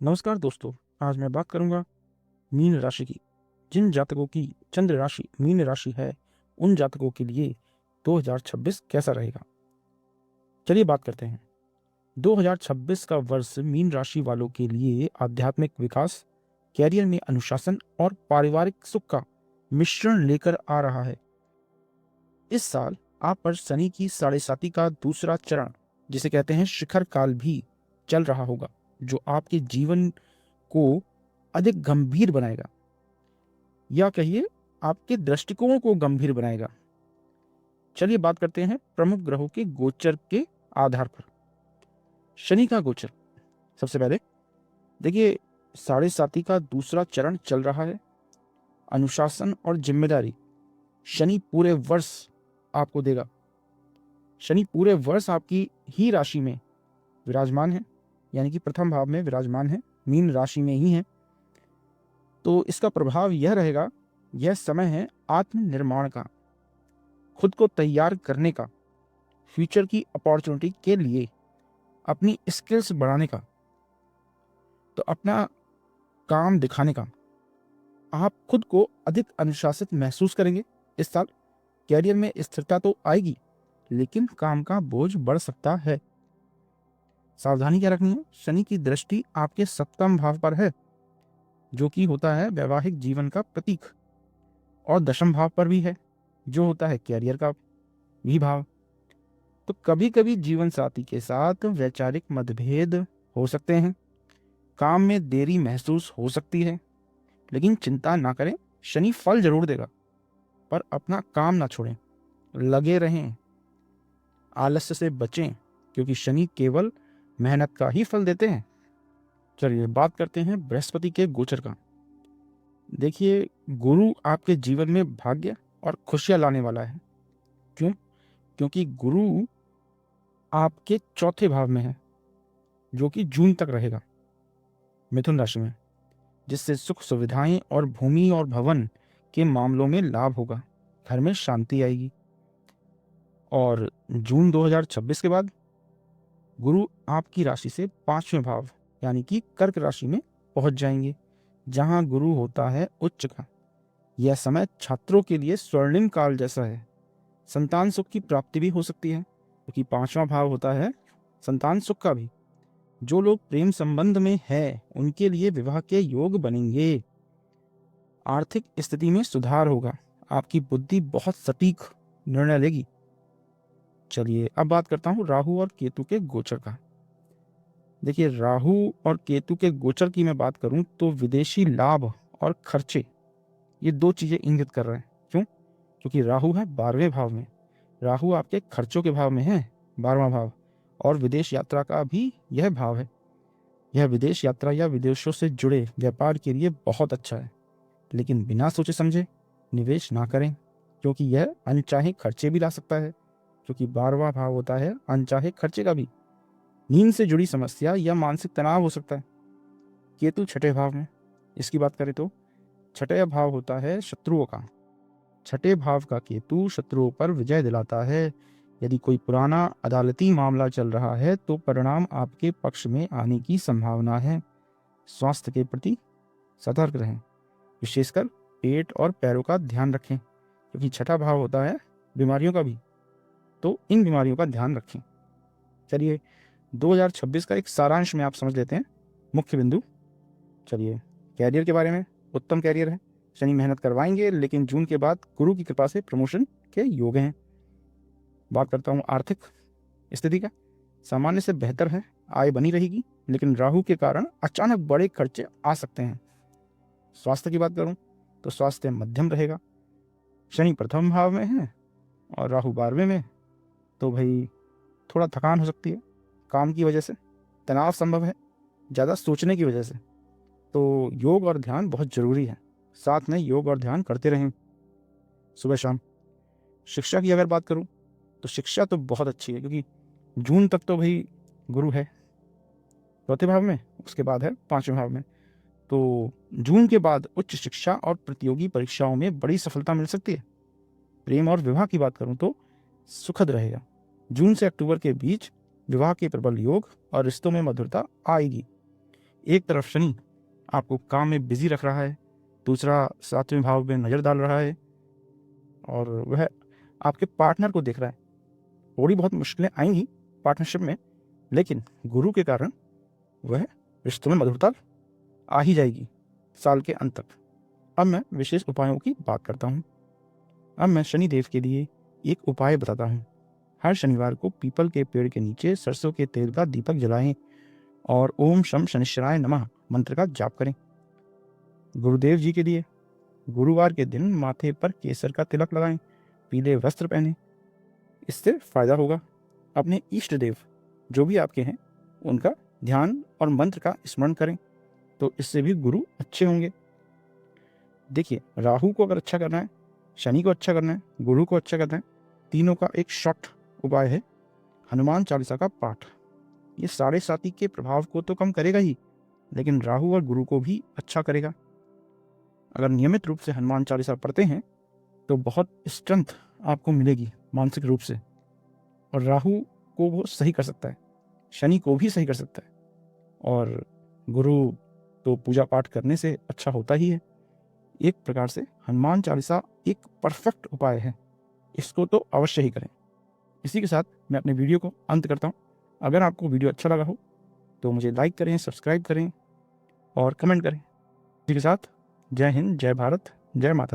नमस्कार दोस्तों। आज मैं बात करूंगा मीन राशि की। जिन जातकों की चंद्र राशि मीन राशि है, उन जातकों के लिए 2026 कैसा रहेगा। चलिए बात करते हैं। 2026 का वर्ष मीन राशि वालों के लिए आध्यात्मिक विकास, कैरियर में अनुशासन और पारिवारिक सुख का मिश्रण लेकर आ रहा है। इस साल आप पर शनि की साढ़े साती का दूसरा चरण, जिसे कहते हैं शिखर काल, भी चल रहा होगा, जो आपके जीवन को अधिक गंभीर बनाएगा, या कहिए आपके दृष्टिकोण को गंभीर बनाएगा। चलिए बात करते हैं प्रमुख ग्रहों के गोचर के आधार पर। शनि का गोचर। सबसे पहले देखिए, साढ़े साती का दूसरा चरण चल रहा है। अनुशासन और जिम्मेदारी शनि पूरे वर्ष आपको देगा। शनि पूरे वर्ष आपकी ही राशि में विराजमान है, यानी कि प्रथम भाव में विराजमान है, मीन राशि में ही है। तो इसका प्रभाव यह रहेगा, यह समय है आत्मनिर्माण का, खुद को तैयार करने का, फ्यूचर की अपॉर्चुनिटी के लिए अपनी स्किल्स बढ़ाने का, तो अपना काम दिखाने का। आप खुद को अधिक अनुशासित महसूस करेंगे इस साल। कैरियर में स्थिरता तो आएगी, लेकिन काम का बोझ बढ़ सकता है। सावधानी क्या रखनी है? शनि की दृष्टि आपके सप्तम भाव पर है, जो कि होता है वैवाहिक जीवन का प्रतीक, और दशम भाव पर भी है, जो होता है कैरियर का भी भाव। तो कभी कभी जीवन साथी के साथ वैचारिक मतभेद हो सकते हैं, काम में देरी महसूस हो सकती है, लेकिन चिंता ना करें, शनि फल जरूर देगा। पर अपना काम ना छोड़ें, लगे रहें, आलस्य से बचें, क्योंकि शनि केवल मेहनत का ही फल देते हैं। चलिए बात करते हैं बृहस्पति के गोचर का। देखिए, गुरु आपके जीवन में भाग्य और खुशियां लाने वाला है। क्यों? क्योंकि गुरु आपके चौथे भाव में है, जो कि जून तक रहेगा, मिथुन राशि में, जिससे सुख सुविधाएं और भूमि और भवन के मामलों में लाभ होगा, घर में शांति आएगी। और जून 2026 के बाद गुरु आपकी राशि से पांचवें भाव यानी कि कर्क राशि में पहुंच जाएंगे, जहां गुरु होता है उच्च का। यह समय छात्रों के लिए स्वर्णिम काल जैसा है। संतान सुख की प्राप्ति भी हो सकती है, क्योंकि पांचवा भाव होता है संतान सुख का भी। जो लोग प्रेम संबंध में है, उनके लिए विवाह के योग बनेंगे। आर्थिक स्थिति में सुधार होगा, आपकी बुद्धि बहुत सटीक निर्णय लेगी। चलिए अब बात करता हूँ राहु और केतु के गोचर का। देखिए, राहु और केतु के गोचर की मैं बात करूं तो विदेशी लाभ और खर्चे, ये दो चीजें इंगित कर रहे हैं। क्यों? क्योंकि राहु है 12वें भाव में। राहु आपके खर्चों के भाव में है, 12वां भाव, और विदेश यात्रा का भी यह भाव है। यह विदेश यात्रा या विदेशों से जुड़े व्यापार के लिए बहुत अच्छा है, लेकिन बिना सोचे समझे निवेश ना करें, क्योंकि यह अनचाहे खर्चे भी ला सकता है, क्योंकि 12वां भाव होता है अनचाहे खर्चे का भी। नींद से जुड़ी समस्या या मानसिक तनाव हो सकता है। केतु छठे भाव में, इसकी बात करें तो छठे भाव होता है शत्रुओं का। छठे भाव का केतु शत्रुओं पर विजय दिलाता है। यदि कोई पुराना अदालती मामला चल रहा है तो परिणाम आपके पक्ष में आने की संभावना है। स्वास्थ्य के प्रति सतर्क रहें, विशेषकर पेट और पैरों का ध्यान रखें, क्योंकि छठा भाव होता है बीमारियों का भी। तो इन बीमारियों का ध्यान रखें। चलिए 2026 का एक सारांश में आप समझ लेते हैं, मुख्य बिंदु। चलिए, कैरियर के बारे में, उत्तम कैरियर है, शनि मेहनत करवाएंगे, लेकिन जून के बाद गुरु की कृपा से प्रमोशन के योग हैं। बात करता हूँ आर्थिक स्थिति का, सामान्य से बेहतर है, आय बनी रहेगी, लेकिन राहु के कारण अचानक बड़े खर्चे आ सकते हैं। स्वास्थ्य की बात करूं तो स्वास्थ्य मध्यम रहेगा। शनि प्रथम भाव में है और राहु 12वें में, तो भाई थोड़ा थकान हो सकती है काम की वजह से, तनाव संभव है ज़्यादा सोचने की वजह से। तो योग और ध्यान बहुत ज़रूरी है, साथ में योग और ध्यान करते रहें सुबह शाम। शिक्षा की अगर बात करूं तो शिक्षा तो बहुत अच्छी है, क्योंकि जून तक तो भाई गुरु है चौथे भाव में, उसके बाद है पांचवें भाव में। तो जून के बाद उच्च शिक्षा और प्रतियोगी परीक्षाओं में बड़ी सफलता मिल सकती है। प्रेम और विवाह की बात करूं तो सुखद रहेगा। जून से अक्टूबर के बीच विवाह के प्रबल योग और रिश्तों में मधुरता आएगी। एक तरफ शनि आपको काम में बिजी रख रहा है, दूसरा 7वें भाव में नज़र डाल रहा है और वह आपके पार्टनर को देख रहा है। थोड़ी बहुत मुश्किलें आएंगी पार्टनरशिप में, लेकिन गुरु के कारण वह रिश्तों में मधुरता आ ही जाएगी साल के अंत तक। अब मैं विशेष उपायों की बात करता हूँ। अब मैं शनि देव के लिए एक उपाय बताता हूँ। हर शनिवार को पीपल के पेड़ के नीचे सरसों के तेल का दीपक जलाएं और ओम शम शनिश्चराय नमः मंत्र का जाप करें। गुरुदेव जी के लिए गुरुवार के दिन माथे पर केसर का तिलक लगाएं, पीले वस्त्र पहनें, इससे फायदा होगा। अपने इष्ट देव जो भी आपके हैं उनका ध्यान और मंत्र का स्मरण करें, तो इससे भी गुरु अच्छे होंगे। देखिए, राहु को अगर अच्छा करना है, शनि को अच्छा करना है, गुरु को अच्छा करना है, तीनों का एक शॉर्ट उपाय है हनुमान चालीसा का पाठ। ये साढ़े साती के प्रभाव को तो कम करेगा ही, लेकिन राहु और गुरु को भी अच्छा करेगा। अगर नियमित रूप से हनुमान चालीसा पढ़ते हैं तो बहुत स्ट्रेंथ आपको मिलेगी मानसिक रूप से, और राहु को वो सही कर सकता है, शनि को भी सही कर सकता है, और गुरु तो पूजा पाठ करने से अच्छा होता ही है। एक प्रकार से हनुमान चालीसा एक परफेक्ट उपाय है, इसको तो अवश्य ही करें। इसी के साथ मैं अपने वीडियो को अंत करता हूँ। अगर आपको वीडियो अच्छा लगा हो तो मुझे लाइक करें, सब्सक्राइब करें और कमेंट करें। इसी के साथ जय हिंद, जय भारत, जय माता दी।